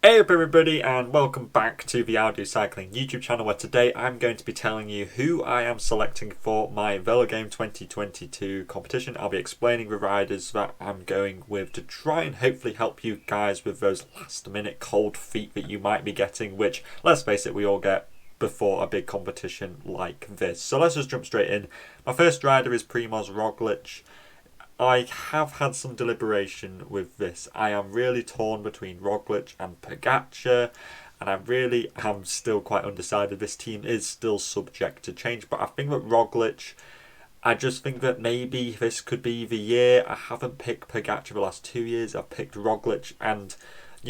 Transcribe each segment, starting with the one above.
Hey up everybody and welcome back to the Audio Cycling YouTube channel, where today I'm going to be telling you who I am selecting for my Velogame 2022 competition. I'll be explaining the riders that I'm going with to try and hopefully help you guys with those last minute cold feet that you might be getting, which, let's face it, we all get before a big competition like this. So let's just jump straight in. My first rider is Primoz Roglic. I have had some deliberation with this. I am really torn between Roglic and Pogacar, and I really am still quite undecided. This team is still subject to change, but I think that Roglic, I just think that maybe this could be the year. I haven't picked Pogacar the last 2 years. I've picked Roglic, and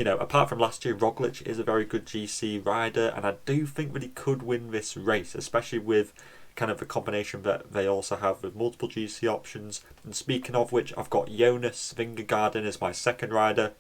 apart from last year, Roglic is a very good GC rider, and I do think that he could win this race, especially with kind of the combination that they also have with multiple GC options. And speaking of which, I've got Jonas Vingegaard in as my second rider,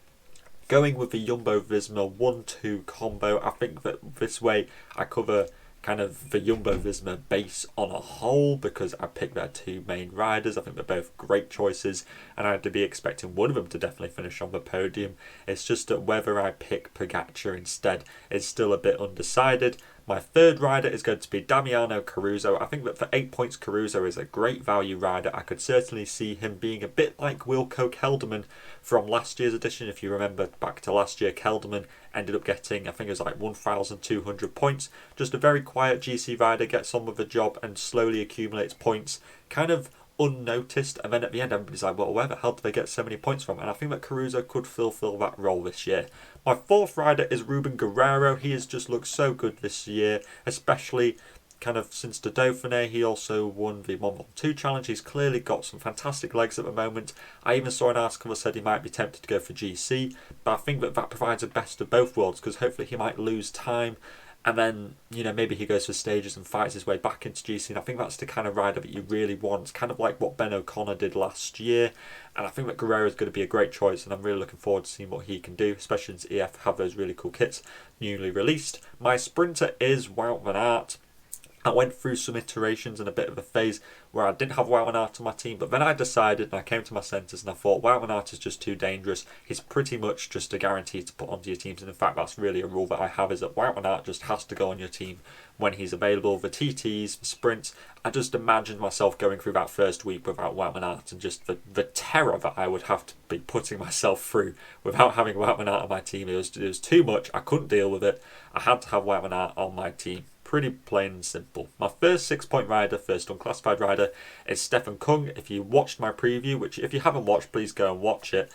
going with the Jumbo-Visma 1-2 combo. I think that this way I cover kind of the Jumbo-Visma base on a whole, because I picked their two main riders. I think they're both great choices, and I had to be expecting one of them to definitely finish on the podium. It's just that whether I pick Pogacar instead is still a bit undecided. My third rider is going to be Damiano Caruso. I think that for 8 points, Caruso is a great value rider. I could certainly see him being a bit like Wilco Kelderman from last year's edition. If you remember back to last year, Kelderman ended up getting, I think it was like 1,200 points. Just a very quiet GC rider, gets on with the job and slowly accumulates points, kind of unnoticed, and then at the end everybody's like, well, where the hell did they get so many points from? And I think that Caruso could fulfill that role this year. My fourth rider is Ruben Guerrero. He has just looked so good this year, especially kind of since the Dauphiné. He also won the Mont Ventoux Challenge. He's clearly got some fantastic legs at the moment. I even saw an article that said he might be tempted to go for GC, but I think that provides a best of both worlds, because hopefully he might lose time, and then, maybe he goes for stages and fights his way back into GC. And I think that's the kind of rider that you really want. It's kind of like what Ben O'Connor did last year. And I think that Guerrero is going to be a great choice, and I'm really looking forward to seeing what he can do, especially since EF have those really cool kits newly released. My sprinter is Wout van Aert. I went through some iterations and a bit of a phase where I didn't have Wout van Aert on my team, but then I decided and I came to my senses and I thought Wout van Aert is just too dangerous. He's pretty much just a guarantee to put onto your teams, and in fact that's really a rule that I have, is that Wout van Aert just has to go on your team when he's available. The TTs, the sprints, I just imagined myself going through that first week without Wout van Aert, and just the terror that I would have to be putting myself through without having Wout van Aert on my team. It was too much. I couldn't deal with it. I had to have Wout van Aert on my team. Pretty plain and simple. My first 6 point rider, first unclassified rider, is Stefan Kung. If you watched my preview, which if you haven't watched, please go and watch it.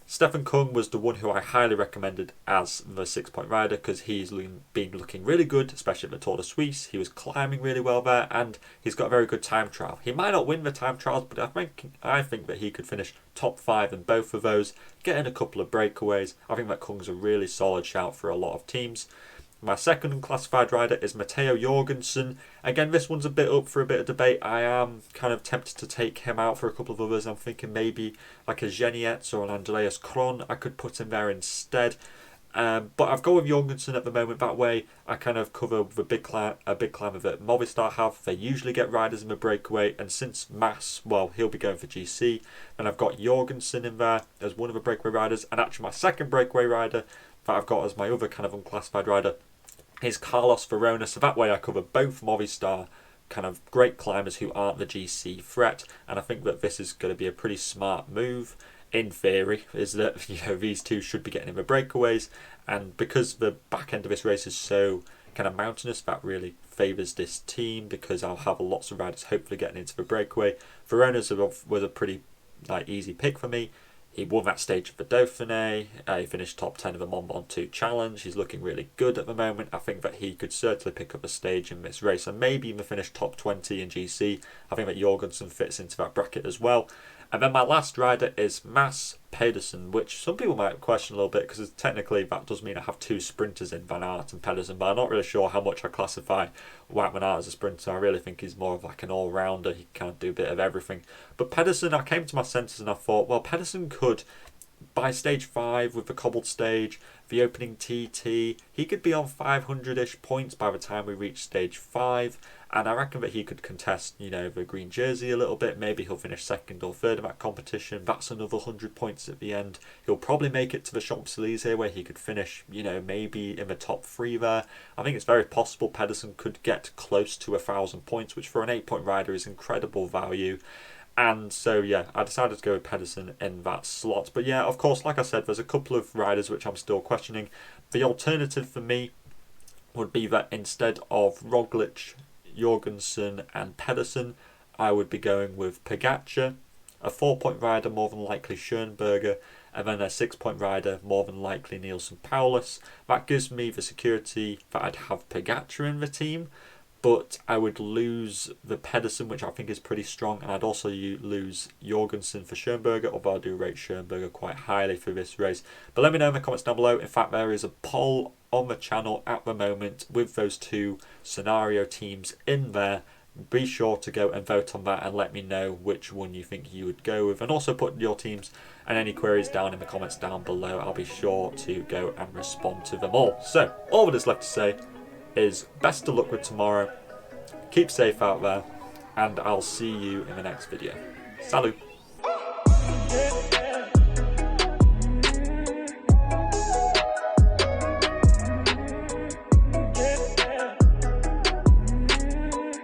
Stefan Kung was the one who I highly recommended as the 6 point rider, because he's been looking really good, especially at the Tour de Suisse. He was climbing really well there, and he's got a very good time trial. He might not win the time trials, but I think that he could finish top 5 in both of those, get in a couple of breakaways. I think that Kung's a really solid shout for a lot of teams. My second unclassified rider is Matteo Jorgensen. Again, this one's a bit up for a bit of debate. I am kind of tempted to take him out for a couple of others. I'm thinking maybe like a Genietz or an Andreas Kron. I could put him there instead. But I've gone with Jorgensen at the moment. That way I kind of cover a big climber that Movistar have. They usually get riders in the breakaway, and since Mass, well, he'll be going for GC. And I've got Jorgensen in there as one of the breakaway riders. And actually my second breakaway rider that I've got as my other kind of unclassified rider is Carlos Verona. So that way I cover both Movistar kind of great climbers who aren't the GC threat. And I think that this is going to be a pretty smart move, in theory, is that these two should be getting in the breakaways, and because the back end of this race is so kind of mountainous, that really favours this team, because I'll have lots of riders hopefully getting into the breakaway. Verona's was a pretty easy pick for me. He won that stage of the Dauphiné. He finished top 10 of the Mont Ventoux Challenge. He's looking really good at the moment. I think that he could certainly pick up a stage in this race and maybe even finish top 20 in GC. I think that Jorgensen fits into that bracket as well. And then my last rider is Mads Pedersen, which some people might question a little bit, because technically that does mean I have two sprinters in Van Aert and Pedersen, but I'm not really sure how much I classify Wout van Aert as a sprinter. I really think he's more of like an all-rounder. He can do a bit of everything. But Pedersen, I came to my senses and I thought, well, Pedersen could, by stage 5 with the cobbled stage, the opening TT, he could be on 500-ish points by the time we reach stage 5. And I reckon that he could contest, you know, the green jersey a little bit. Maybe he'll finish second or third in that competition. That's another 100 points at the end. He'll probably make it to the Champs-Élysées where he could finish, you know, maybe in the top 3 there. I think it's very possible Pedersen could get close to 1,000 points, which for an 8-point rider is incredible value. And so, yeah, I decided to go with Pedersen in that slot. But yeah, of course, like I said, there's a couple of riders which I'm still questioning. The alternative for me would be that instead of Roglic, Jorgensen and Pedersen, I would be going with Pogacar, a 4-point rider, more than likely Schoenberger, and then a 6-point rider, more than likely Nielsen Paulus. That gives me the security that I'd have Pogacar in the team, but I would lose the Pedersen, which I think is pretty strong, and I'd also lose Jorgensen for Schoenberger, although I do rate Schoenberger quite highly for this race. But let me know in the comments down below. In fact, there is a poll on the channel at the moment with those 2 scenario teams in there. Be sure to go and vote on that and let me know which one you think you would go with, and also put your teams and any queries down in the comments down below. I'll be sure to go and respond to them all. So all that is left to say is best of luck with tomorrow, keep safe out there, and I'll see you in the next video. Salut!